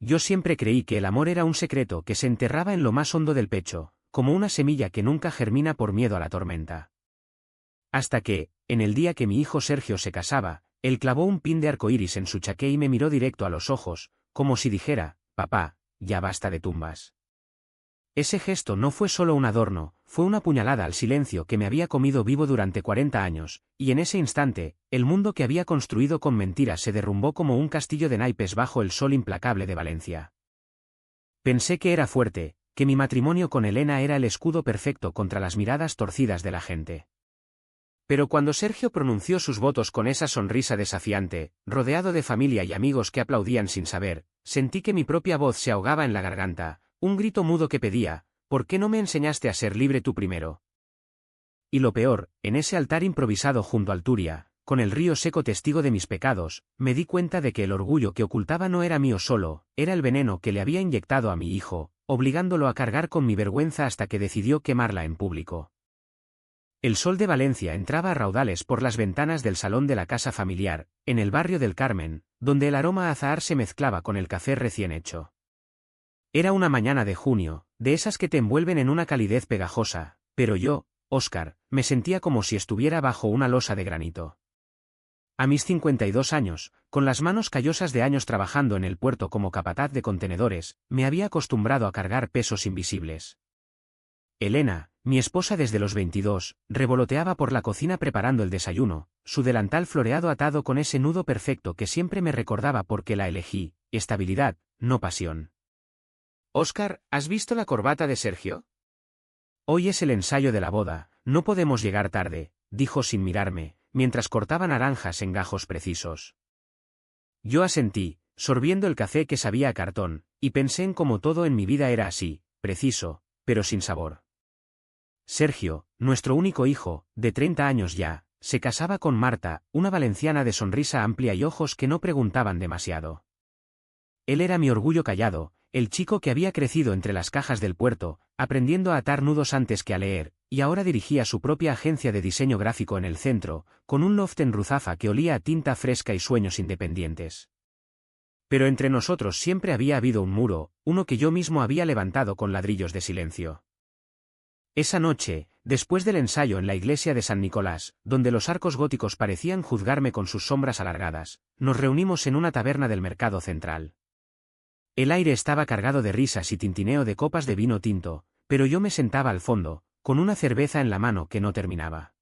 Yo siempre creí que el amor era un secreto que se enterraba en lo más hondo del pecho, como una semilla que nunca germina por miedo a la tormenta. Hasta que, en el día que mi hijo Sergio se casaba, él clavó un pin de arcoíris en su chaqué y me miró directo a los ojos, como si dijera: «Papá, ya basta de tumbas». Ese gesto no fue solo un adorno, fue una puñalada al silencio que me había comido vivo durante 40 años, y en ese instante, el mundo que había construido con mentiras se derrumbó como un castillo de naipes bajo el sol implacable de Valencia. Pensé que era fuerte, que mi matrimonio con Elena era el escudo perfecto contra las miradas torcidas de la gente. Pero cuando Sergio pronunció sus votos con esa sonrisa desafiante, rodeado de familia y amigos que aplaudían sin saber, sentí que mi propia voz se ahogaba en la garganta, un grito mudo que pedía: «¿Por qué no me enseñaste a ser libre tú primero?». Y lo peor, en ese altar improvisado junto al Turia, con el río seco testigo de mis pecados, me di cuenta de que el orgullo que ocultaba no era mío solo, era el veneno que le había inyectado a mi hijo, obligándolo a cargar con mi vergüenza hasta que decidió quemarla en público. El sol de Valencia entraba a raudales por las ventanas del salón de la casa familiar, en el barrio del Carmen, donde el aroma a azahar se mezclaba con el café recién hecho. Era una mañana de junio, de esas que te envuelven en una calidez pegajosa, pero yo, Óscar, me sentía como si estuviera bajo una losa de granito. A mis 52 años, con las manos callosas de años trabajando en el puerto como capataz de contenedores, me había acostumbrado a cargar pesos invisibles. Elena, mi esposa desde los 22, revoloteaba por la cocina preparando el desayuno, su delantal floreado atado con ese nudo perfecto que siempre me recordaba por qué la elegí: estabilidad, no pasión. «Óscar, ¿has visto la corbata de Sergio? Hoy es el ensayo de la boda, no podemos llegar tarde», dijo sin mirarme, mientras cortaba naranjas en gajos precisos. Yo asentí, sorbiendo el café que sabía a cartón, y pensé en cómo todo en mi vida era así, preciso, pero sin sabor. Sergio, nuestro único hijo, de 30 años ya, se casaba con Marta, una valenciana de sonrisa amplia y ojos que no preguntaban demasiado. Él era mi orgullo callado, el chico que había crecido entre las cajas del puerto, aprendiendo a atar nudos antes que a leer, y ahora dirigía su propia agencia de diseño gráfico en el centro, con un loft en Ruzafa que olía a tinta fresca y sueños independientes. Pero entre nosotros siempre había habido un muro, uno que yo mismo había levantado con ladrillos de silencio. Esa noche, después del ensayo en la iglesia de San Nicolás, donde los arcos góticos parecían juzgarme con sus sombras alargadas, nos reunimos en una taberna del mercado central. El aire estaba cargado de risas y tintineo de copas de vino tinto, pero yo me sentaba al fondo, con una cerveza en la mano que no terminaba.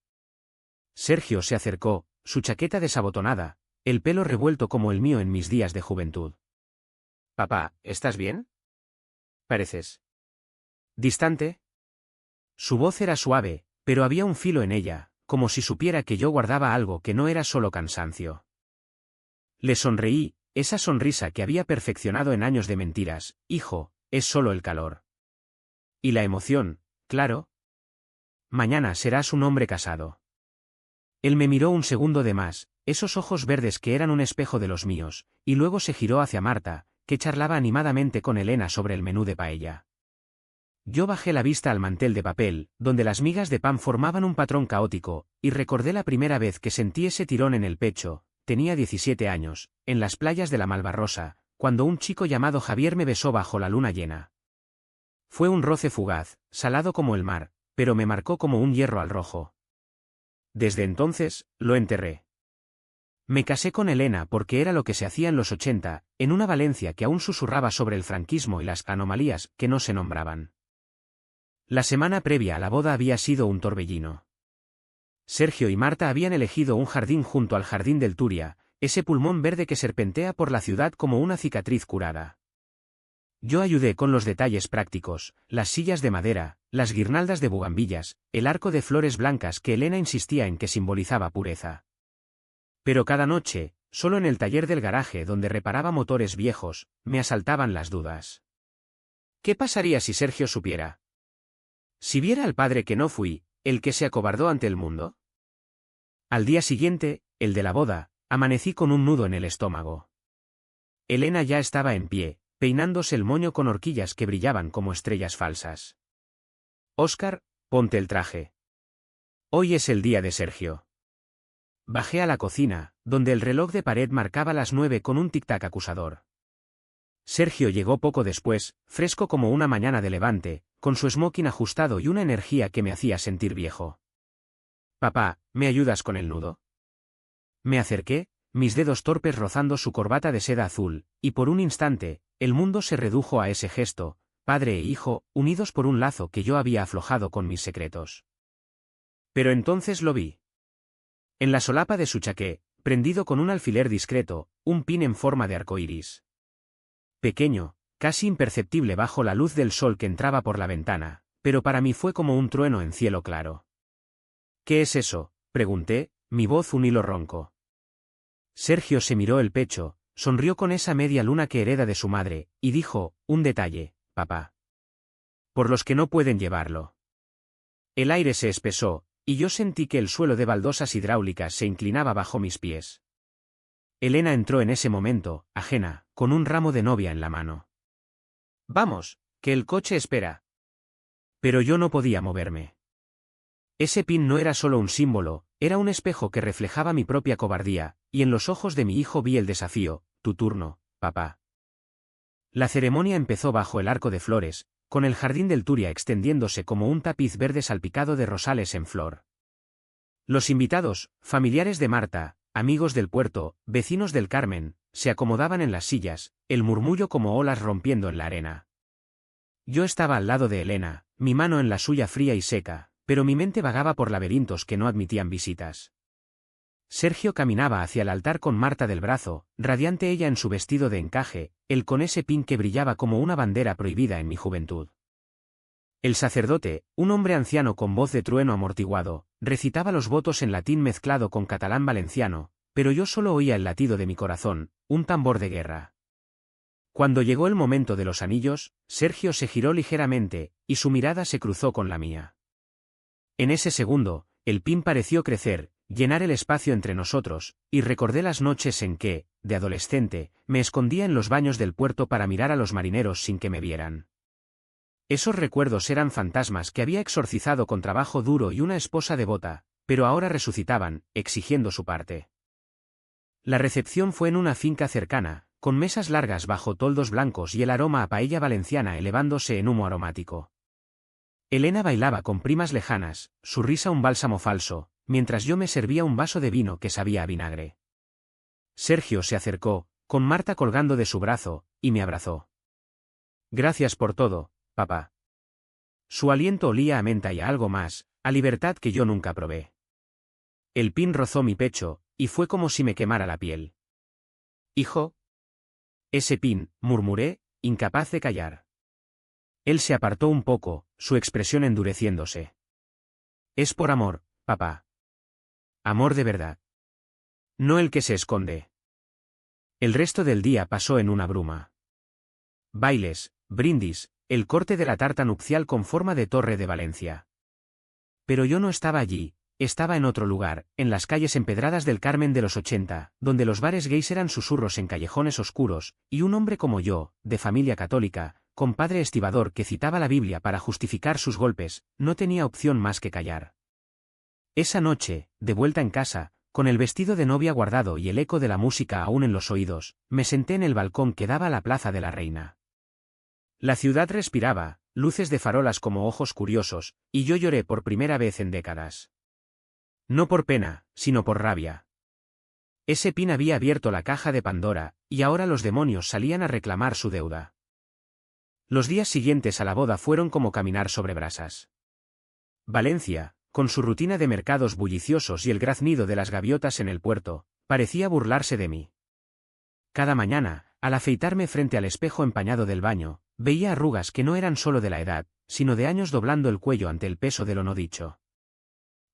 Sergio se acercó, su chaqueta desabotonada, el pelo revuelto como el mío en mis días de juventud. «Papá, ¿estás bien? Pareces distante». Su voz era suave, pero había un filo en ella, como si supiera que yo guardaba algo que no era solo cansancio. Le sonreí, esa sonrisa que había perfeccionado en años de mentiras: «Hijo, es solo el calor». Y la emoción, claro. «Mañana serás un hombre casado». Él me miró un segundo de más, esos ojos verdes que eran un espejo de los míos, y luego se giró hacia Marta, que charlaba animadamente con Elena sobre el menú de paella. Yo bajé la vista al mantel de papel, donde las migas de pan formaban un patrón caótico, y recordé la primera vez que sentí ese tirón en el pecho. Tenía 17 años, en las playas de la Malvarrosa, cuando un chico llamado Javier me besó bajo la luna llena. Fue un roce fugaz, salado como el mar, pero me marcó como un hierro al rojo. Desde entonces, lo enterré. Me casé con Elena porque era lo que se hacía en los 80, en una Valencia que aún susurraba sobre el franquismo y las anomalías que no se nombraban. La semana previa a la boda había sido un torbellino. Sergio y Marta habían elegido un jardín junto al jardín del Turia, ese pulmón verde que serpentea por la ciudad como una cicatriz curada. Yo ayudé con los detalles prácticos, las sillas de madera, las guirnaldas de bugambillas, el arco de flores blancas que Elena insistía en que simbolizaba pureza. Pero cada noche, solo en el taller del garaje donde reparaba motores viejos, me asaltaban las dudas. ¿Qué pasaría si Sergio supiera? Si viera al padre que no fui, el que se acobardó ante el mundo. Al día siguiente, el de la boda, amanecí con un nudo en el estómago. Elena ya estaba en pie, peinándose el moño con horquillas que brillaban como estrellas falsas. «Óscar, ponte el traje. Hoy es el día de Sergio». Bajé a la cocina, donde el reloj de pared marcaba las 9 con un tic-tac acusador. Sergio llegó poco después, fresco como una mañana de Levante, con su smoking ajustado y una energía que me hacía sentir viejo. Papá, ¿me ayudas con el nudo? Me acerqué, mis dedos torpes rozando su corbata de seda azul, y por un instante, el mundo se redujo a ese gesto, padre e hijo, unidos por un lazo que yo había aflojado con mis secretos. Pero entonces lo vi. En la solapa de su chaqué, prendido con un alfiler discreto, un pin en forma de arcoíris. Pequeño, casi imperceptible bajo la luz del sol que entraba por la ventana, pero para mí fue como un trueno en cielo claro. ¿Qué es eso?, pregunté, mi voz un hilo ronco. Sergio se miró el pecho, sonrió con esa media luna que hereda de su madre, y dijo, un detalle, papá. Por los que no pueden llevarlo. El aire se espesó, y yo sentí que el suelo de baldosas hidráulicas se inclinaba bajo mis pies. Elena entró en ese momento, ajena, con un ramo de novia en la mano. Vamos, que el coche espera. Pero yo no podía moverme. Ese pin no era solo un símbolo, era un espejo que reflejaba mi propia cobardía, y en los ojos de mi hijo vi el desafío, tu turno, papá. La ceremonia empezó bajo el arco de flores, con el jardín del Turia extendiéndose como un tapiz verde salpicado de rosales en flor. Los invitados, familiares de Marta, amigos del puerto, vecinos del Carmen, se acomodaban en las sillas, el murmullo como olas rompiendo en la arena. Yo estaba al lado de Elena, mi mano en la suya fría y seca, pero mi mente vagaba por laberintos que no admitían visitas. Sergio caminaba hacia el altar con Marta del brazo, radiante ella en su vestido de encaje, él con ese pin que brillaba como una bandera prohibida en mi juventud. El sacerdote, un hombre anciano con voz de trueno amortiguado, recitaba los votos en latín mezclado con catalán valenciano, pero yo solo oía el latido de mi corazón, un tambor de guerra. Cuando llegó el momento de los anillos, Sergio se giró ligeramente, y su mirada se cruzó con la mía. En ese segundo, el pin pareció crecer, llenar el espacio entre nosotros, y recordé las noches en que, de adolescente, me escondía en los baños del puerto para mirar a los marineros sin que me vieran. Esos recuerdos eran fantasmas que había exorcizado con trabajo duro y una esposa devota, pero ahora resucitaban, exigiendo su parte. La recepción fue en una finca cercana, con mesas largas bajo toldos blancos y el aroma a paella valenciana elevándose en humo aromático. Elena bailaba con primas lejanas, su risa un bálsamo falso, mientras yo me servía un vaso de vino que sabía a vinagre. Sergio se acercó, con Marta colgando de su brazo, y me abrazó. Gracias por todo, papá. Su aliento olía a menta y a algo más, a libertad que yo nunca probé. El pin rozó mi pecho, y fue como si me quemara la piel. Hijo. Ese pin, murmuré, incapaz de callar. Él se apartó un poco, su expresión endureciéndose. Es por amor, papá. Amor de verdad. No el que se esconde. El resto del día pasó en una bruma. Bailes, brindis, el corte de la tarta nupcial con forma de torre de Valencia. Pero yo no estaba allí, estaba en otro lugar, en las calles empedradas del Carmen de los 80, donde los bares gays eran susurros en callejones oscuros, y un hombre como yo, de familia católica, con padre estibador que citaba la Biblia para justificar sus golpes, no tenía opción más que callar. Esa noche, de vuelta en casa, con el vestido de novia guardado y el eco de la música aún en los oídos, me senté en el balcón que daba a la Plaza de la Reina. La ciudad respiraba, luces de farolas como ojos curiosos, y yo lloré por primera vez en décadas. No por pena, sino por rabia. Ese pin había abierto la caja de Pandora, y ahora los demonios salían a reclamar su deuda. Los días siguientes a la boda fueron como caminar sobre brasas. Valencia, con su rutina de mercados bulliciosos y el graznido de las gaviotas en el puerto, parecía burlarse de mí. Cada mañana, al afeitarme frente al espejo empañado del baño, veía arrugas que no eran solo de la edad, sino de años doblando el cuello ante el peso de lo no dicho.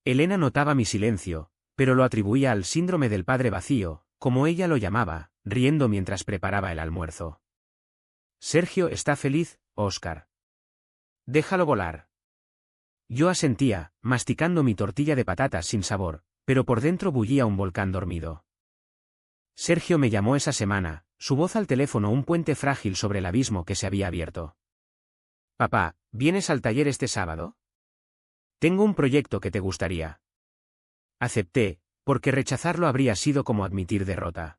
Elena notaba mi silencio, pero lo atribuía al síndrome del padre vacío, como ella lo llamaba, riendo mientras preparaba el almuerzo. Sergio está feliz, Óscar. Déjalo volar. Yo asentía, masticando mi tortilla de patatas sin sabor, pero por dentro bullía un volcán dormido. Sergio me llamó esa semana, su voz al teléfono un puente frágil sobre el abismo que se había abierto. Papá, ¿vienes al taller este sábado? Tengo un proyecto que te gustaría. Acepté, porque rechazarlo habría sido como admitir derrota.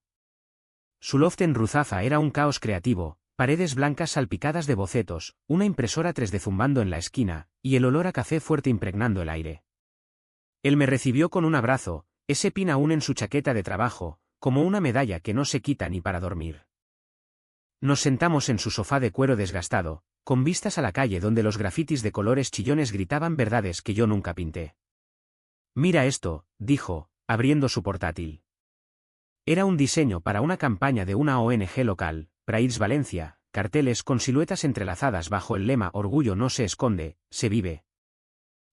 Su loft en Ruzafa era un caos creativo, paredes blancas salpicadas de bocetos, una impresora 3D zumbando en la esquina, y el olor a café fuerte impregnando el aire. Él me recibió con un abrazo, ese pin aún en su chaqueta de trabajo, como una medalla que no se quita ni para dormir. Nos sentamos en su sofá de cuero desgastado, con vistas a la calle donde los grafitis de colores chillones gritaban verdades que yo nunca pinté. Mira esto, dijo, abriendo su portátil. Era un diseño para una campaña de una ONG local, Praids Valencia, carteles con siluetas entrelazadas bajo el lema Orgullo no se esconde, se vive.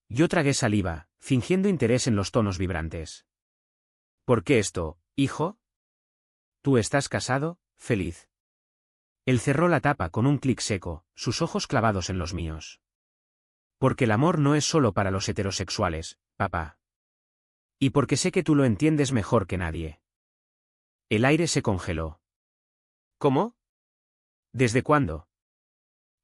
Yo tragué saliva, fingiendo interés en los tonos vibrantes. ¿Por qué esto, hijo? ¿Tú estás casado, feliz? Él cerró la tapa con un clic seco, sus ojos clavados en los míos. Porque el amor no es solo para los heterosexuales, papá. Y porque sé que tú lo entiendes mejor que nadie. El aire se congeló. ¿Cómo? ¿Desde cuándo?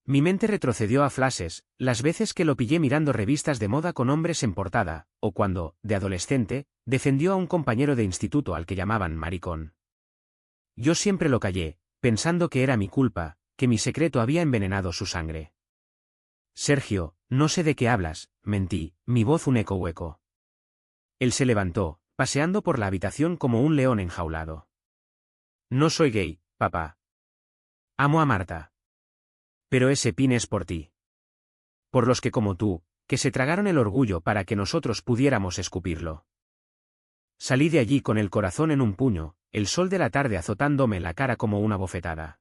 Mi mente retrocedió a flashes, las veces que lo pillé mirando revistas de moda con hombres en portada, o cuando, de adolescente, defendió a un compañero de instituto al que llamaban maricón. Yo siempre lo callé, pensando que era mi culpa, que mi secreto había envenenado su sangre. Sergio, no sé de qué hablas, mentí, mi voz un eco hueco. Él se levantó, paseando por la habitación como un león enjaulado. No soy gay, papá. Amo a Marta. Pero ese pin es por ti. Por los que como tú, que se tragaron el orgullo para que nosotros pudiéramos escupirlo. Salí de allí con el corazón en un puño, el sol de la tarde azotándome la cara como una bofetada.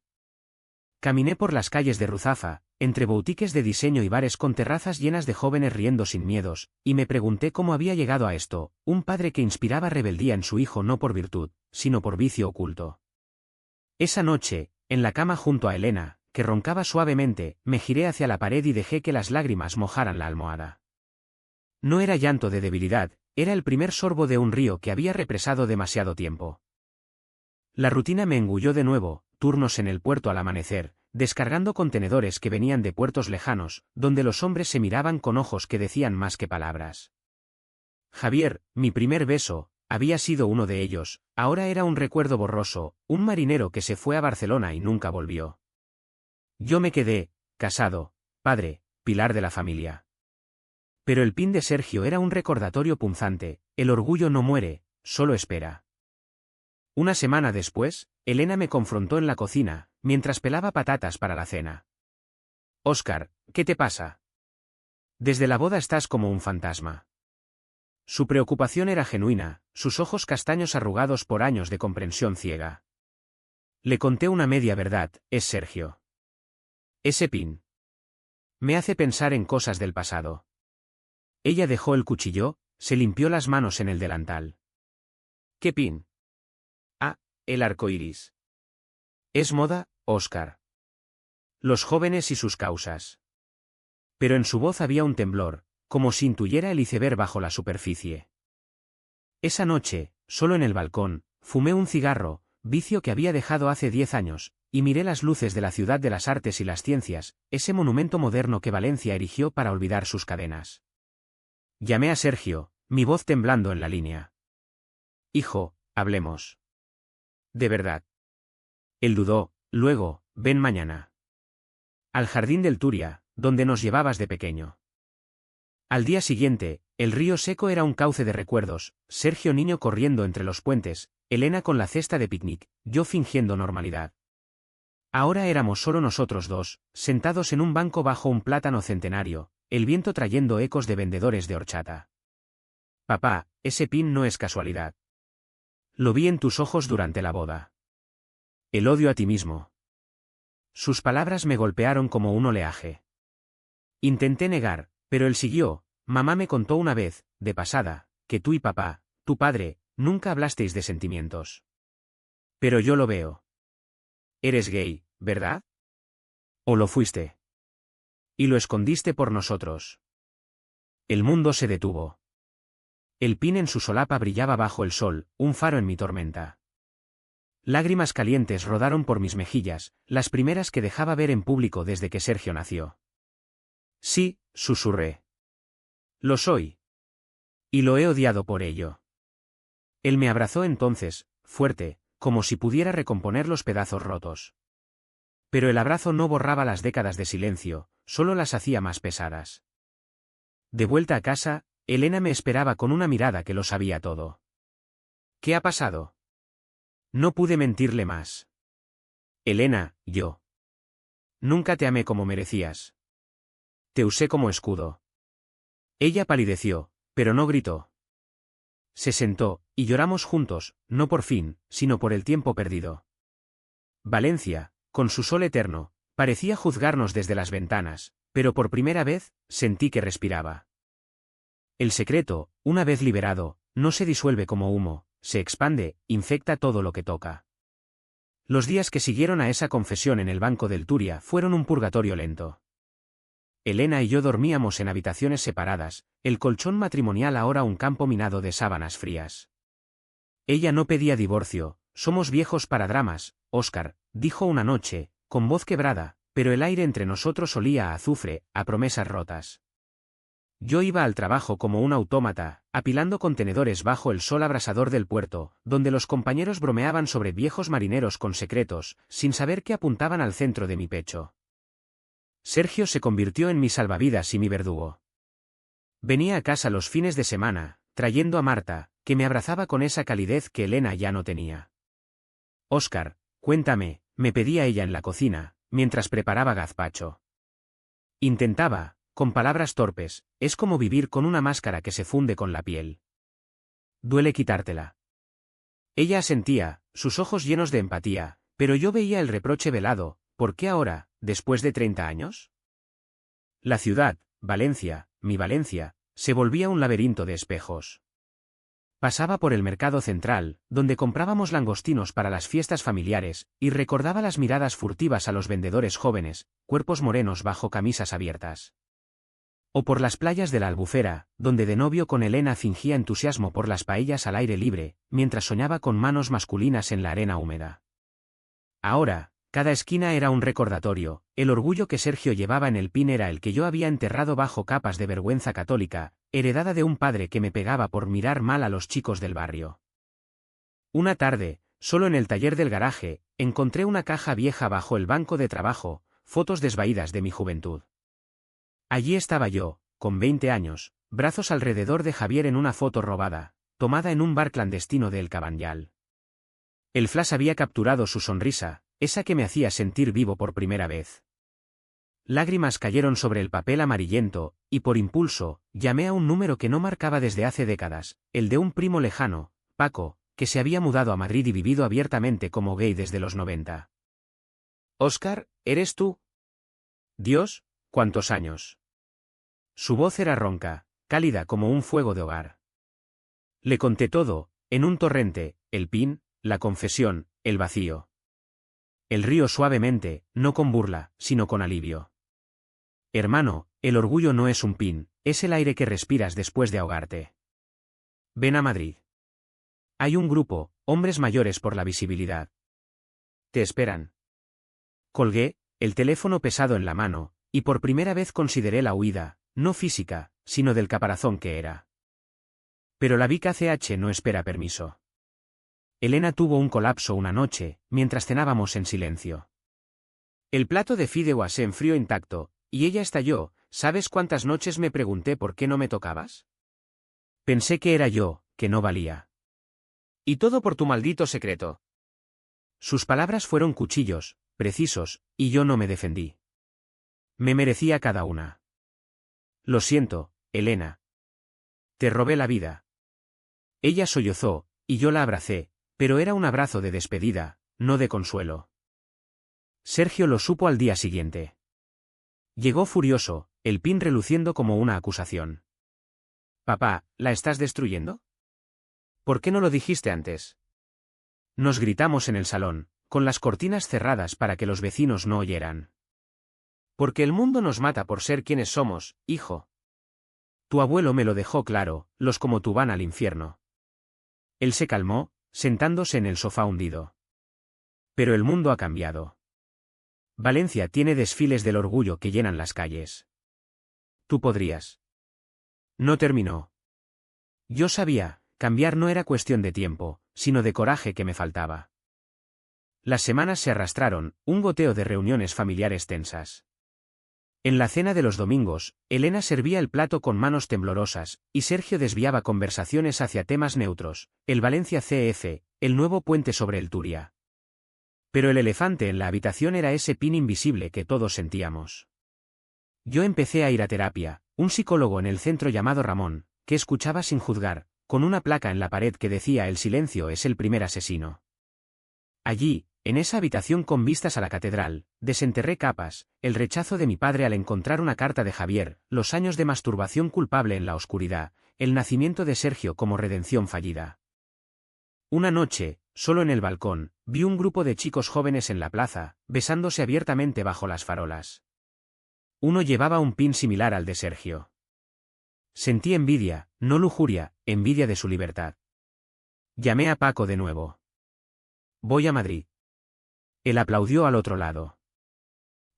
Caminé por las calles de Ruzafa, entre boutiques de diseño y bares con terrazas llenas de jóvenes riendo sin miedos, y me pregunté cómo había llegado a esto, un padre que inspiraba rebeldía en su hijo no por virtud, sino por vicio oculto. Esa noche, en la cama junto a Elena, que roncaba suavemente, me giré hacia la pared y dejé que las lágrimas mojaran la almohada. No era llanto de debilidad, era el primer sorbo de un río que había represado demasiado tiempo. La rutina me engulló de nuevo, turnos en el puerto al amanecer, descargando contenedores que venían de puertos lejanos, donde los hombres se miraban con ojos que decían más que palabras. Javier, mi primer beso, había sido uno de ellos, ahora era un recuerdo borroso, un marinero que se fue a Barcelona y nunca volvió. Yo me quedé, casado, padre, pilar de la familia. Pero el pin de Sergio era un recordatorio punzante, el orgullo no muere, solo espera. Una semana después, Elena me confrontó en la cocina, mientras pelaba patatas para la cena. Óscar, ¿qué te pasa? Desde la boda estás como un fantasma. Su preocupación era genuina, sus ojos castaños arrugados por años de comprensión ciega. Le conté una media verdad, es Sergio. Ese pin. Me hace pensar en cosas del pasado. Ella dejó el cuchillo, se limpió las manos en el delantal. ¿Qué pin? Ah, el arco iris. Es moda, Óscar. Los jóvenes y sus causas. Pero en su voz había un temblor, como si intuyera el iceberg bajo la superficie. Esa noche, solo en el balcón, fumé un cigarro, vicio que había dejado hace 10 años, y miré las luces de la ciudad de las artes y las ciencias, ese monumento moderno que Valencia erigió para olvidar sus cadenas. Llamé a Sergio, mi voz temblando en la línea. Hijo, hablemos. De verdad. Él dudó, luego, ven mañana. Al jardín del Turia, donde nos llevabas de pequeño. Al día siguiente, el río seco era un cauce de recuerdos, Sergio niño corriendo entre los puentes, Elena con la cesta de picnic, yo fingiendo normalidad. Ahora éramos solo nosotros dos, sentados en un banco bajo un plátano centenario, el viento trayendo ecos de vendedores de horchata. Papá, ese pin no es casualidad. Lo vi en tus ojos durante la boda. El odio a ti mismo. Sus palabras me golpearon como un oleaje. Intenté negar, pero él siguió, mamá me contó una vez, de pasada, que tú y papá, tu padre, nunca hablasteis de sentimientos. Pero yo lo veo. Eres gay, ¿verdad? ¿O lo fuiste? Y lo escondiste por nosotros. El mundo se detuvo. El pin en su solapa brillaba bajo el sol, un faro en mi tormenta. Lágrimas calientes rodaron por mis mejillas, las primeras que dejaba ver en público desde que Sergio nació. Sí, susurré. Lo soy. Y lo he odiado por ello. Él me abrazó entonces, fuerte, como si pudiera recomponer los pedazos rotos. Pero el abrazo no borraba las décadas de silencio, solo las hacía más pesadas. De vuelta a casa, Elena me esperaba con una mirada que lo sabía todo. ¿Qué ha pasado? No pude mentirle más. Elena, yo. Nunca te amé como merecías. Te usé como escudo. Ella palideció, pero no gritó. Se sentó, y lloramos juntos, no por fin, sino por el tiempo perdido. Valencia, con su sol eterno, parecía juzgarnos desde las ventanas, pero por primera vez, sentí que respiraba. El secreto, una vez liberado, no se disuelve como humo, se expande, infecta todo lo que toca. Los días que siguieron a esa confesión en el banco del Turia fueron un purgatorio lento. Elena y yo dormíamos en habitaciones separadas, el colchón matrimonial ahora un campo minado de sábanas frías. Ella no pedía divorcio, somos viejos para dramas, Óscar, dijo una noche, con voz quebrada, pero el aire entre nosotros olía a azufre, a promesas rotas. Yo iba al trabajo como un autómata, apilando contenedores bajo el sol abrasador del puerto, donde los compañeros bromeaban sobre viejos marineros con secretos, sin saber que apuntaban al centro de mi pecho. Sergio se convirtió en mi salvavidas y mi verdugo. Venía a casa los fines de semana, trayendo a Marta, que me abrazaba con esa calidez que Elena ya no tenía. Óscar, cuéntame, me pedía ella en la cocina, mientras preparaba gazpacho. Intentaba, con palabras torpes, es como vivir con una máscara que se funde con la piel. Duele quitártela. Ella asentía, sus ojos llenos de empatía, pero yo veía el reproche velado, ¿por qué ahora, después de 30 años? La ciudad, Valencia, mi Valencia, se volvía un laberinto de espejos. Pasaba por el mercado central, donde comprábamos langostinos para las fiestas familiares, y recordaba las miradas furtivas a los vendedores jóvenes, cuerpos morenos bajo camisas abiertas. O por las playas de la Albufera, donde de novio con Elena fingía entusiasmo por las paellas al aire libre, mientras soñaba con manos masculinas en la arena húmeda. Ahora, cada esquina era un recordatorio, el orgullo que Sergio llevaba en el pin era el que yo había enterrado bajo capas de vergüenza católica, heredada de un padre que me pegaba por mirar mal a los chicos del barrio. Una tarde, solo en el taller del garaje, encontré una caja vieja bajo el banco de trabajo, fotos desvaídas de mi juventud. Allí estaba yo, con 20 años, brazos alrededor de Javier en una foto robada, tomada en un bar clandestino de El Cabanyal. El flash había capturado su sonrisa, esa que me hacía sentir vivo por primera vez. Lágrimas cayeron sobre el papel amarillento, y por impulso, llamé a un número que no marcaba desde hace décadas, el de un primo lejano, Paco, que se había mudado a Madrid y vivido abiertamente como gay desde los 90. «Óscar, ¿eres tú?» «Dios, ¿cuántos años?» Su voz era ronca, cálida como un fuego de hogar. Le conté todo, en un torrente, el pin, la confesión, el vacío. Él rió suavemente, no con burla, sino con alivio. «Hermano, el orgullo no es un pin, es el aire que respiras después de ahogarte. Ven a Madrid. Hay un grupo, hombres mayores por la visibilidad. Te esperan». Colgué, el teléfono pesado en la mano, y por primera vez consideré la huida, no física, sino del caparazón que era. Pero la Vic ACH no espera permiso. Elena tuvo un colapso una noche, mientras cenábamos en silencio. El plato de fideuá se enfrió intacto, y ella estalló. ¿Sabes cuántas noches me pregunté por qué no me tocabas? Pensé que era yo, que no valía. Y todo por tu maldito secreto. Sus palabras fueron cuchillos, precisos, y yo no me defendí. Me merecía cada una. Lo siento, Elena. Te robé la vida. Ella sollozó, y yo la abracé, pero era un abrazo de despedida, no de consuelo. Sergio lo supo al día siguiente. Llegó furioso, el pin reluciendo como una acusación. «Papá, ¿la estás destruyendo? ¿Por qué no lo dijiste antes?» Nos gritamos en el salón, con las cortinas cerradas para que los vecinos no oyeran. «Porque el mundo nos mata por ser quienes somos, hijo. Tu abuelo me lo dejó claro, los como tú van al infierno». Él se calmó, sentándose en el sofá hundido. «Pero el mundo ha cambiado. Valencia tiene desfiles del orgullo que llenan las calles. Tú podrías». No terminó. Yo sabía, cambiar no era cuestión de tiempo, sino de coraje que me faltaba. Las semanas se arrastraron, un goteo de reuniones familiares tensas. En la cena de los domingos, Elena servía el plato con manos temblorosas, y Sergio desviaba conversaciones hacia temas neutros, el Valencia CF, el nuevo puente sobre el Turia. Pero el elefante en la habitación era ese pin invisible que todos sentíamos. Yo empecé a ir a terapia, un psicólogo en el centro llamado Ramón, que escuchaba sin juzgar, con una placa en la pared que decía el silencio es el primer asesino. Allí, en esa habitación con vistas a la catedral, desenterré capas, el rechazo de mi padre al encontrar una carta de Javier, los años de masturbación culpable en la oscuridad, el nacimiento de Sergio como redención fallida. Una noche, solo en el balcón, vi un grupo de chicos jóvenes en la plaza, besándose abiertamente bajo las farolas. Uno llevaba un pin similar al de Sergio. Sentí envidia, no lujuria, envidia de su libertad. Llamé a Paco de nuevo. Voy a Madrid. Él aplaudió al otro lado.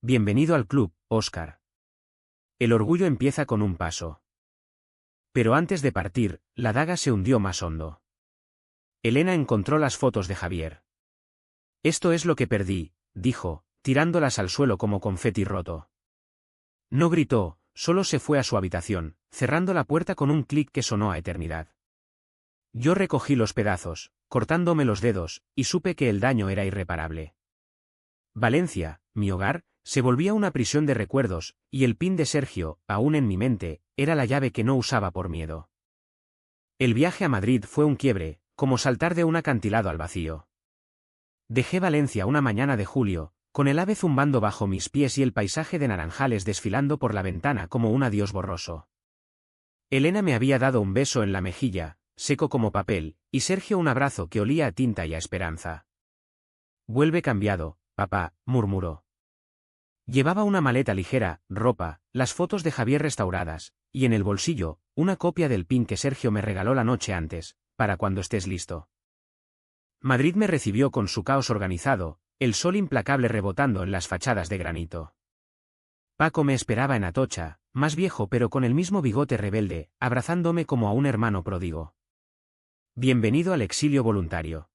Bienvenido al club, Óscar. El orgullo empieza con un paso. Pero antes de partir, la daga se hundió más hondo. Elena encontró las fotos de Javier. Esto es lo que perdí, dijo, tirándolas al suelo como confeti roto. No gritó, solo se fue a su habitación, cerrando la puerta con un clic que sonó a eternidad. Yo recogí los pedazos, cortándome los dedos, y supe que el daño era irreparable. Valencia, mi hogar, se volvía una prisión de recuerdos, y el pin de Sergio, aún en mi mente, era la llave que no usaba por miedo. El viaje a Madrid fue un quiebre, como saltar de un acantilado al vacío. Dejé Valencia una mañana de julio, con el ave zumbando bajo mis pies y el paisaje de naranjales desfilando por la ventana como un adiós borroso. Elena me había dado un beso en la mejilla, seco como papel, y Sergio un abrazo que olía a tinta y a esperanza. Vuelve cambiado, papá, murmuró. Llevaba una maleta ligera, ropa, las fotos de Javier restauradas, y en el bolsillo, una copia del pin que Sergio me regaló la noche antes, para cuando estés listo. Madrid me recibió con su caos organizado, el sol implacable rebotando en las fachadas de granito. Paco me esperaba en Atocha, más viejo pero con el mismo bigote rebelde, abrazándome como a un hermano pródigo. Bienvenido al exilio voluntario.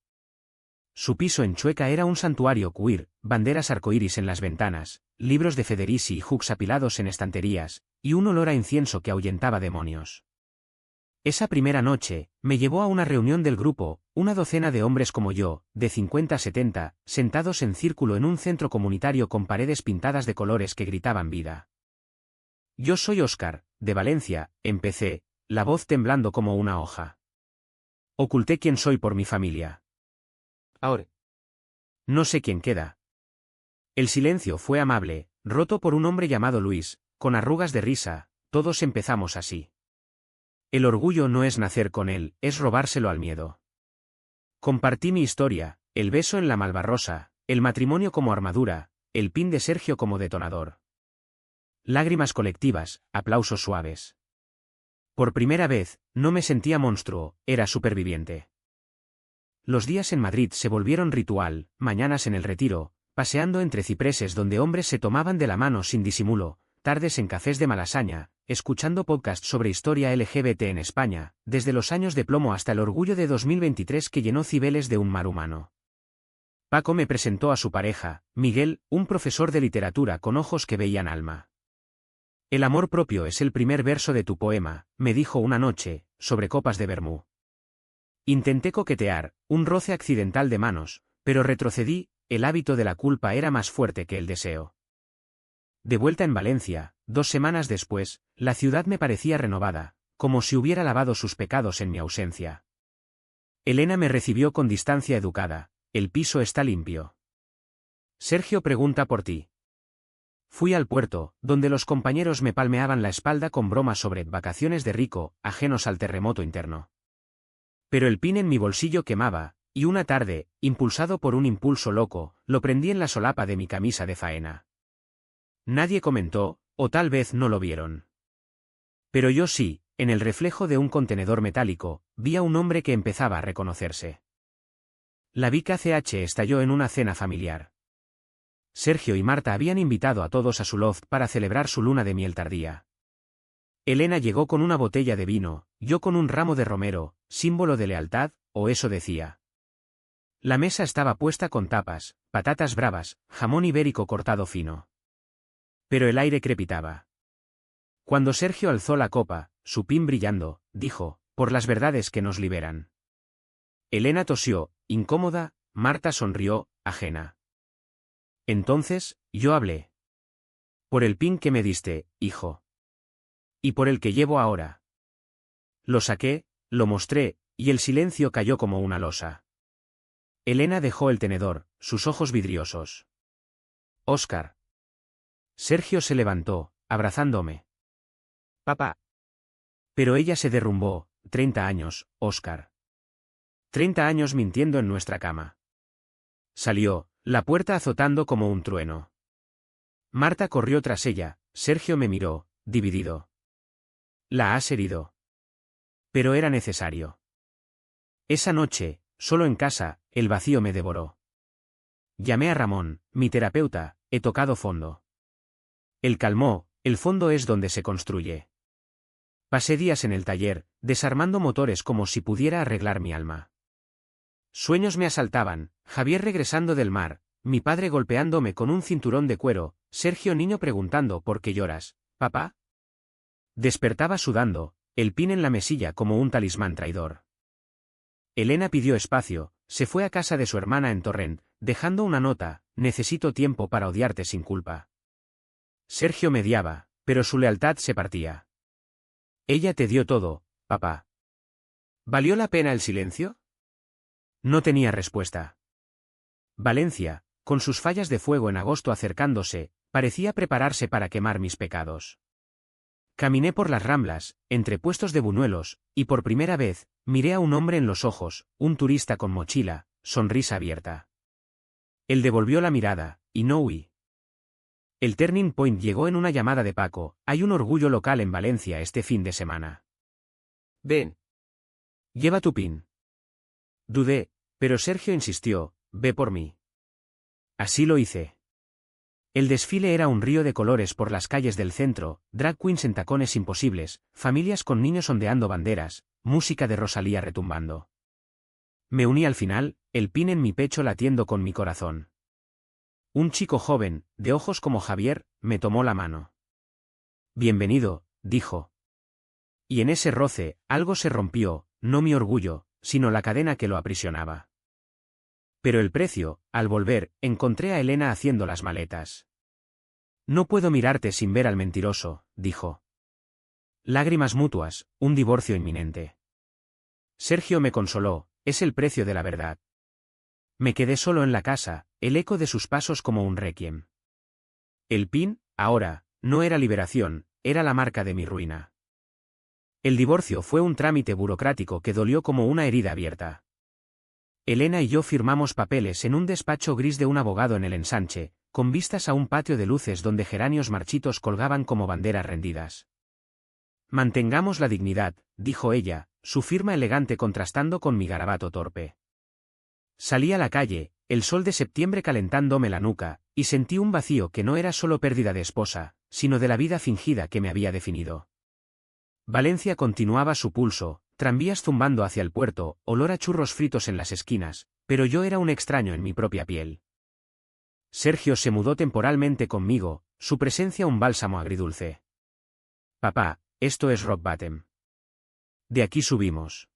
Su piso en Chueca era un santuario queer, banderas arcoíris en las ventanas, libros de Federici y Hooks apilados en estanterías, y un olor a incienso que ahuyentaba demonios. Esa primera noche, me llevó a una reunión del grupo, una docena de hombres como yo, de 50 a 70, sentados en círculo en un centro comunitario con paredes pintadas de colores que gritaban vida. Yo soy Óscar, de Valencia, empecé, la voz temblando como una hoja. Oculté quién soy por mi familia. Ahora. No sé quién queda. El silencio fue amable, roto por un hombre llamado Luis, con arrugas de risa, todos empezamos así. El orgullo no es nacer con él, es robárselo al miedo. Compartí mi historia, el beso en la Malvarrosa, el matrimonio como armadura, el pin de Sergio como detonador. Lágrimas colectivas, aplausos suaves. Por primera vez, no me sentía monstruo, era superviviente. Los días en Madrid se volvieron ritual, mañanas en el Retiro, paseando entre cipreses donde hombres se tomaban de la mano sin disimulo, tardes en cafés de Malasaña, escuchando podcasts sobre historia LGBT en España, desde los años de plomo hasta el orgullo de 2023 que llenó Cibeles de un mar humano. Paco me presentó a su pareja, Miguel, un profesor de literatura con ojos que veían alma. El amor propio es el primer verso de tu poema, me dijo una noche, sobre copas de vermú. Intenté coquetear, un roce accidental de manos, pero retrocedí, el hábito de la culpa era más fuerte que el deseo. De vuelta en Valencia, 2 semanas después, la ciudad me parecía renovada, como si hubiera lavado sus pecados en mi ausencia. Elena me recibió con distancia educada, el piso está limpio. Sergio pregunta por ti. Fui al puerto, donde los compañeros me palmeaban la espalda con bromas sobre vacaciones de rico, ajenos al terremoto interno. Pero el pin en mi bolsillo quemaba, y una tarde, impulsado por un impulso loco, lo prendí en la solapa de mi camisa de faena. Nadie comentó, o tal vez no lo vieron. Pero yo sí, en el reflejo de un contenedor metálico, vi a un hombre que empezaba a reconocerse. La Vica CH estalló en una cena familiar. Sergio y Marta habían invitado a todos a su loft para celebrar su luna de miel tardía. Elena llegó con una botella de vino, yo con un ramo de romero, símbolo de lealtad, o eso decía. La mesa estaba puesta con tapas, patatas bravas, jamón ibérico cortado fino. Pero el aire crepitaba. Cuando Sergio alzó la copa, su pin brillando, dijo, por las verdades que nos liberan. Elena tosió, incómoda, Marta sonrió, ajena. Entonces, yo hablé. Por el pin que me diste, hijo. Y por el que llevo ahora. Lo saqué, lo mostré, y el silencio cayó como una losa. Elena dejó el tenedor, sus ojos vidriosos. Óscar. Sergio se levantó, abrazándome. Papá. Pero ella se derrumbó, 30 años, Óscar. 30 años mintiendo en nuestra cama. Salió, la puerta azotando como un trueno. Marta corrió tras ella, Sergio me miró, dividido. La has herido. Pero era necesario. Esa noche, solo en casa, el vacío me devoró. Llamé a Ramón, mi terapeuta, he tocado fondo. Él calmó, el fondo es donde se construye. Pasé días en el taller, desarmando motores como si pudiera arreglar mi alma. Sueños me asaltaban, Javier regresando del mar, mi padre golpeándome con un cinturón de cuero, Sergio niño preguntando ¿por qué lloras, papá? Despertaba sudando, el pin en la mesilla como un talismán traidor. Elena pidió espacio, se fue a casa de su hermana en Torrent, dejando una nota, necesito tiempo para odiarte sin culpa. Sergio mediaba, pero su lealtad se partía. Ella te dio todo, papá. ¿Valió la pena el silencio? No tenía respuesta. Valencia, con sus fallas de fuego en agosto acercándose, parecía prepararse para quemar mis pecados. Caminé por las Ramblas, entre puestos de buñuelos, y por primera vez, miré a un hombre en los ojos, un turista con mochila, sonrisa abierta. Él devolvió la mirada, y no huí. El turning point llegó en una llamada de Paco, hay un orgullo local en Valencia este fin de semana. Ven. Lleva tu pin. Dudé, pero Sergio insistió, ve por mí. Así lo hice. El desfile era un río de colores por las calles del centro, drag queens en tacones imposibles, familias con niños ondeando banderas, música de Rosalía retumbando. Me uní al final, el pin en mi pecho latiendo con mi corazón. Un chico joven, de ojos como Javier, me tomó la mano. Bienvenido, dijo. Y en ese roce, algo se rompió, no mi orgullo, sino la cadena que lo aprisionaba. Pero el precio, al volver, encontré a Elena haciendo las maletas. No puedo mirarte sin ver al mentiroso, dijo. Lágrimas mutuas, un divorcio inminente. Sergio me consoló, es el precio de la verdad. Me quedé solo en la casa, el eco de sus pasos como un requiem. El pin, ahora, no era liberación, era la marca de mi ruina. El divorcio fue un trámite burocrático que dolió como una herida abierta. Elena y yo firmamos papeles en un despacho gris de un abogado en el ensanche, con vistas a un patio de luces donde geranios marchitos colgaban como banderas rendidas. Mantengamos la dignidad, dijo ella, su firma elegante contrastando con mi garabato torpe. Salí a la calle, el sol de septiembre calentándome la nuca, y sentí un vacío que no era solo pérdida de esposa, sino de la vida fingida que me había definido. Valencia continuaba su pulso, tranvías zumbando hacia el puerto, olor a churros fritos en las esquinas, pero yo era un extraño en mi propia piel. Sergio se mudó temporalmente conmigo, su presencia un bálsamo agridulce. Papá, esto es Rock Bottom. De aquí subimos.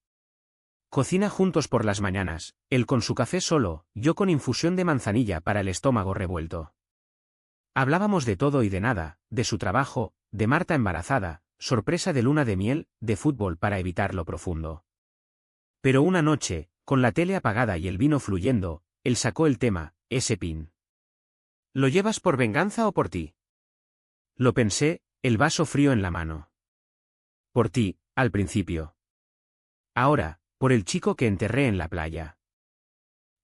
Cocina juntos por las mañanas, él con su café solo, yo con infusión de manzanilla para el estómago revuelto. Hablábamos de todo y de nada, de su trabajo, de Marta embarazada, sorpresa de luna de miel, de fútbol para evitar lo profundo. Pero una noche, con la tele apagada y el vino fluyendo, él sacó el tema, ese pin. ¿Lo llevas por venganza o por ti? Lo pensé, el vaso frío en la mano. Por ti, al principio. Ahora, por el chico que enterré en la playa.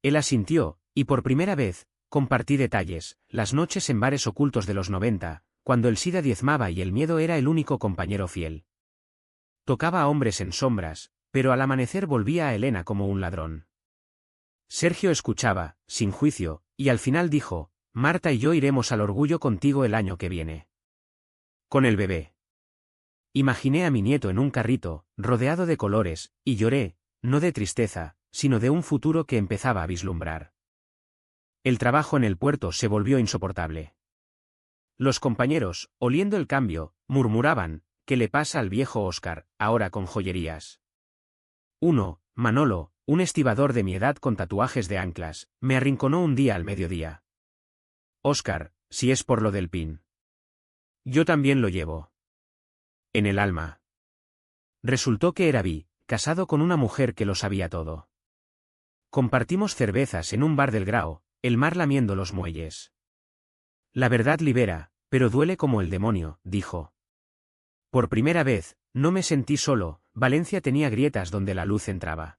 Él asintió, y por primera vez, compartí detalles, las noches en bares ocultos de los 90, cuando el SIDA diezmaba y el miedo era el único compañero fiel. Tocaba a hombres en sombras, pero al amanecer volvía a Elena como un ladrón. Sergio escuchaba, sin juicio, y al final dijo, Marta y yo iremos al orgullo contigo el año que viene. Con el bebé. Imaginé a mi nieto en un carrito, rodeado de colores, y lloré, no de tristeza, sino de un futuro que empezaba a vislumbrar. El trabajo en el puerto se volvió insoportable. Los compañeros, oliendo el cambio, murmuraban: ¿qué le pasa al viejo Óscar, ahora con joyerías? Uno, Manolo, un estibador de mi edad con tatuajes de anclas, me arrinconó un día al mediodía. Óscar, si es por lo del pin. Yo también lo llevo. En el alma. Resultó que era casado con una mujer que lo sabía todo. Compartimos cervezas en un bar del Grao, el mar lamiendo los muelles. La verdad libera, pero duele como el demonio, dijo. Por primera vez, no me sentí solo, Valencia tenía grietas donde la luz entraba.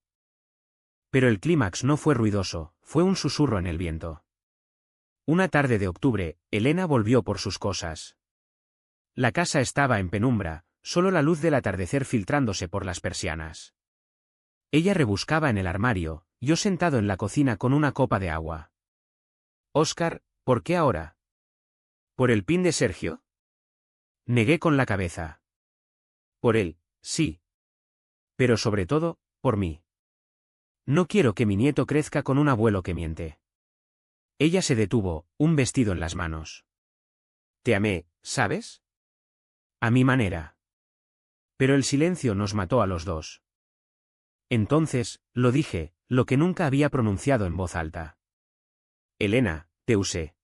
Pero el clímax no fue ruidoso, fue un susurro en el viento. Una tarde de octubre, Elena volvió por sus cosas. La casa estaba en penumbra, solo la luz del atardecer filtrándose por las persianas. Ella rebuscaba en el armario, yo sentado en la cocina con una copa de agua. Óscar, ¿por qué ahora? ¿Por el pin de Sergio? Negué con la cabeza. Por él, sí. Pero sobre todo, por mí. No quiero que mi nieto crezca con un abuelo que miente. Ella se detuvo, un vestido en las manos. Te amé, ¿sabes? A mi manera. Pero el silencio nos mató a los dos. Entonces, lo dije, lo que nunca había pronunciado en voz alta. Elena, te usé.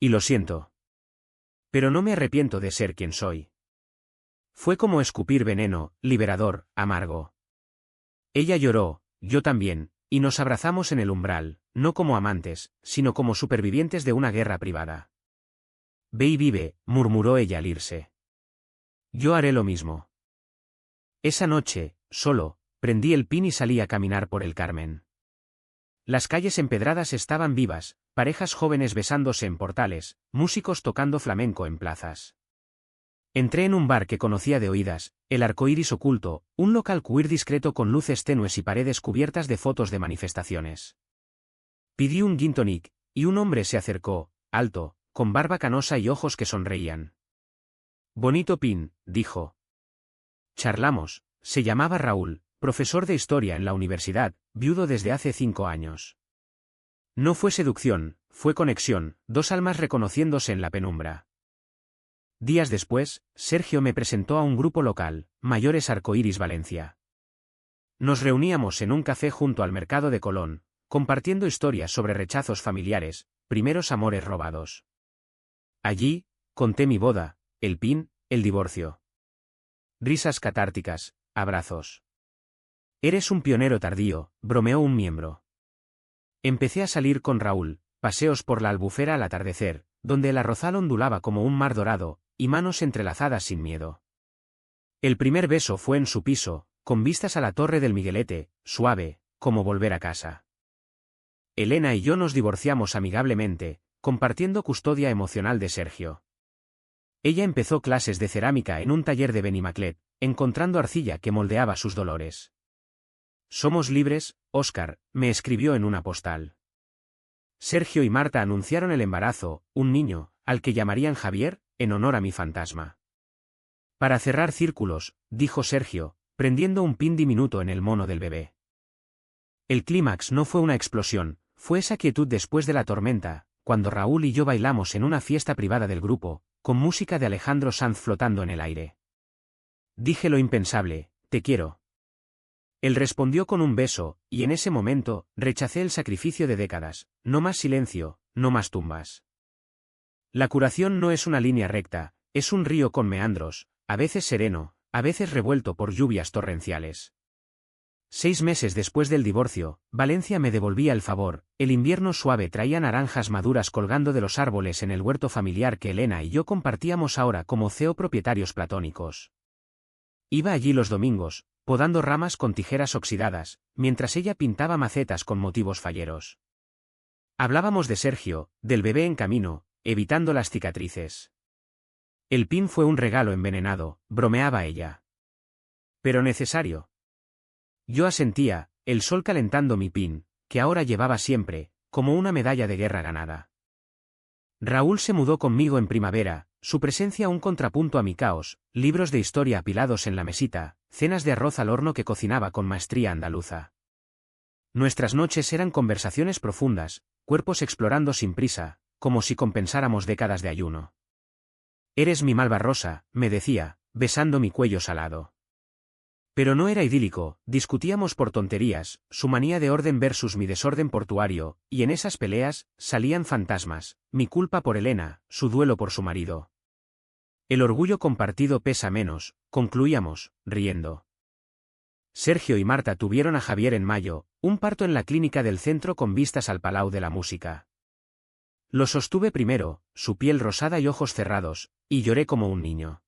Y lo siento. Pero no me arrepiento de ser quien soy. Fue como escupir veneno, liberador, amargo. Ella lloró, yo también, y nos abrazamos en el umbral, no como amantes, sino como supervivientes de una guerra privada. Ve y vive, murmuró ella al irse. Yo haré lo mismo. Esa noche, solo, prendí el pin y salí a caminar por el Carmen. Las calles empedradas estaban vivas, parejas jóvenes besándose en portales, músicos tocando flamenco en plazas. Entré en un bar que conocía de oídas, el Arcoíris Oculto, un local queer discreto con luces tenues y paredes cubiertas de fotos de manifestaciones. Pidí un gin tonic, y un hombre se acercó, alto, con barba canosa y ojos que sonreían. Bonito pin, dijo. Charlamos, se llamaba Raúl, profesor de historia en la universidad, viudo desde hace 5 años. No fue seducción, fue conexión, dos almas reconociéndose en la penumbra. Días después, Sergio me presentó a un grupo local, Mayores Arcoíris Valencia. Nos reuníamos en un café junto al mercado de Colón, compartiendo historias sobre rechazos familiares, primeros amores robados. Allí, conté mi boda, el pin, el divorcio. Risas catárticas, abrazos. Eres un pionero tardío, bromeó un miembro. Empecé a salir con Raúl, paseos por la Albufera al atardecer, donde el arrozal ondulaba como un mar dorado, y manos entrelazadas sin miedo. El primer beso fue en su piso, con vistas a la Torre del Miguelete, suave, como volver a casa. Elena y yo nos divorciamos amigablemente, compartiendo custodia emocional de Sergio. Ella empezó clases de cerámica en un taller de Benimaclet, encontrando arcilla que moldeaba sus dolores. Somos libres, Óscar, me escribió en una postal. Sergio y Marta anunciaron el embarazo, un niño, al que llamarían Javier, en honor a mi fantasma. Para cerrar círculos, dijo Sergio, prendiendo un pin diminuto en el mono del bebé. El clímax no fue una explosión, fue esa quietud después de la tormenta, cuando Raúl y yo bailamos en una fiesta privada del grupo, con música de Alejandro Sanz flotando en el aire. Dije lo impensable, te quiero. Él respondió con un beso, y en ese momento, rechacé el sacrificio de décadas, no más silencio, no más tumbas. La curación no es una línea recta, es un río con meandros, a veces sereno, a veces revuelto por lluvias torrenciales. 6 meses después del divorcio, Valencia me devolvía el favor, el invierno suave traía naranjas maduras colgando de los árboles en el huerto familiar que Elena y yo compartíamos ahora como propietarios platónicos. Iba allí los domingos, podando ramas con tijeras oxidadas, mientras ella pintaba macetas con motivos falleros. Hablábamos de Sergio, del bebé en camino, evitando las cicatrices. El pin fue un regalo envenenado, bromeaba ella. Pero necesario. Yo asentía, el sol calentando mi pin, que ahora llevaba siempre, como una medalla de guerra ganada. Raúl se mudó conmigo en primavera, su presencia un contrapunto a mi caos, libros de historia apilados en la mesita, cenas de arroz al horno que cocinaba con maestría andaluza. Nuestras noches eran conversaciones profundas, cuerpos explorando sin prisa, como si compensáramos décadas de ayuno. Eres mi Malvarrosa, me decía, besando mi cuello salado. Pero no era idílico, discutíamos por tonterías, su manía de orden versus mi desorden portuario, y en esas peleas, salían fantasmas, mi culpa por Elena, su duelo por su marido. El orgullo compartido pesa menos, concluíamos, riendo. Sergio y Marta tuvieron a Javier en mayo, un parto en la clínica del centro con vistas al Palau de la Música. Lo sostuve primero, su piel rosada y ojos cerrados, y lloré como un niño.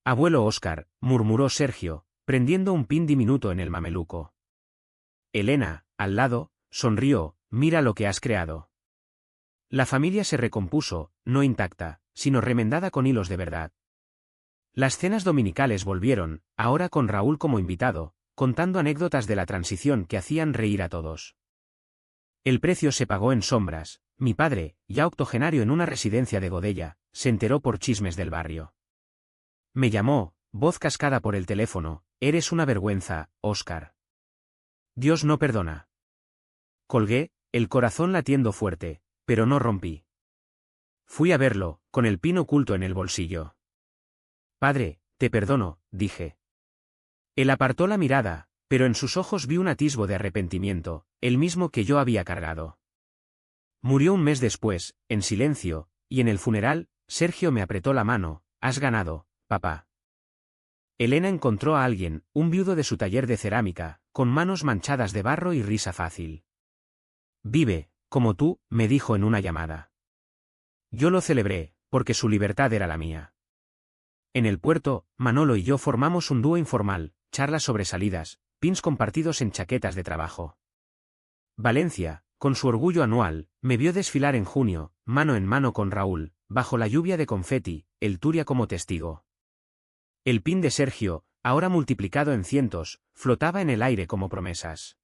Abuelo Óscar, murmuró Sergio, prendiendo un pin diminuto en el mameluco. Elena, al lado, sonrió, mira lo que has creado. La familia se recompuso, no intacta, sino remendada con hilos de verdad. Las cenas dominicales volvieron, ahora con Raúl como invitado, contando anécdotas de la transición que hacían reír a todos. El precio se pagó en sombras, mi padre, ya octogenario en una residencia de Godella, se enteró por chismes del barrio. Me llamó, voz cascada por el teléfono, eres una vergüenza, Óscar. Dios no perdona. Colgué, el corazón latiendo fuerte, pero no rompí. Fui a verlo, con el pin oculto en el bolsillo. Padre, te perdono, dije. Él apartó la mirada, pero en sus ojos vi un atisbo de arrepentimiento, el mismo que yo había cargado. Murió un mes después, en silencio, y en el funeral, Sergio me apretó la mano, has ganado, papá. Elena encontró a alguien, un viudo de su taller de cerámica, con manos manchadas de barro y risa fácil. Vive, como tú, me dijo en una llamada. Yo lo celebré, porque su libertad era la mía. En el puerto, Manolo y yo formamos un dúo informal, charlas sobre salidas, pins compartidos en chaquetas de trabajo. Valencia, con su orgullo anual, me vio desfilar en junio, mano en mano con Raúl, bajo la lluvia de confeti, el Turia como testigo. El pin de Sergio, ahora multiplicado en cientos, flotaba en el aire como promesas.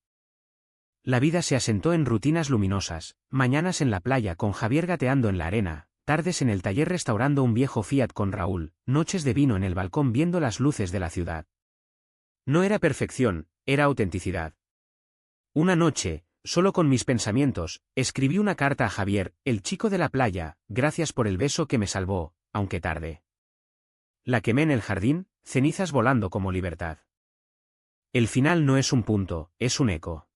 La vida se asentó en rutinas luminosas, mañanas en la playa con Javier gateando en la arena, tardes en el taller restaurando un viejo Fiat con Raúl, noches de vino en el balcón viendo las luces de la ciudad. No era perfección, era autenticidad. Una noche, solo con mis pensamientos, escribí una carta a Javier, el chico de la playa, gracias por el beso que me salvó, aunque tarde. La quemé en el jardín, cenizas volando como libertad. El final no es un punto, es un eco.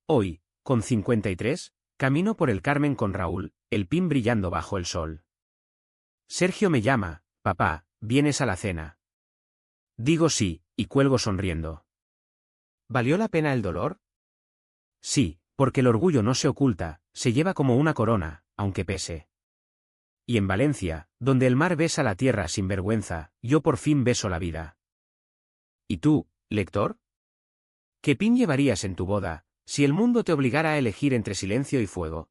Hoy, con 53, camino por el Carmen con Raúl, el pin brillando bajo el sol. Sergio me llama, papá, ¿vienes a la cena? Digo sí, y cuelgo sonriendo. ¿Valió la pena el dolor? Sí, porque el orgullo no se oculta, se lleva como una corona, aunque pese. Y en Valencia, donde el mar besa la tierra sin vergüenza, yo por fin beso la vida. ¿Y tú, lector? ¿Qué pin llevarías en tu boda, si el mundo te obligara a elegir entre silencio y fuego?